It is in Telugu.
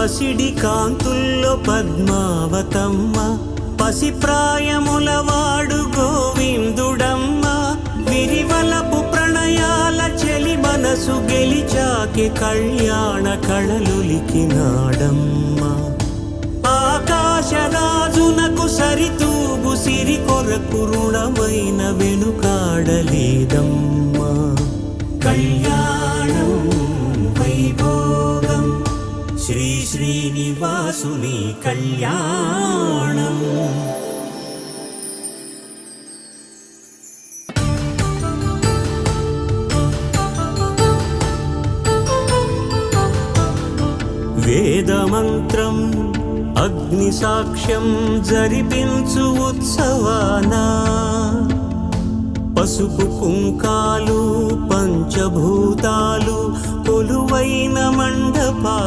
పసిడి కాంతుల్లో పద్మావతమ్మ, పసిప్రాయముల వాడు గోవిందుడమ్మ, విరివలపు ప్రణయాల చెలి మనసు గెలిచాకే కళ్యాణ కళలులికినాడమ్మ. ఆకాశరాజునకు సరితూగు సిరి కొరకు రుణమైన వెనుకాడలేదమ్మా. కళ్యాణం వైభోగం శ్రీ శ్రీనివాసుని కళ్యాణం. వేదమంత్రం అగ్ని సాక్ష్యం జరిపించు ఉత్సవాన, పసుపు కుంకాలు పంచభూతాలు కొలువైన మండపా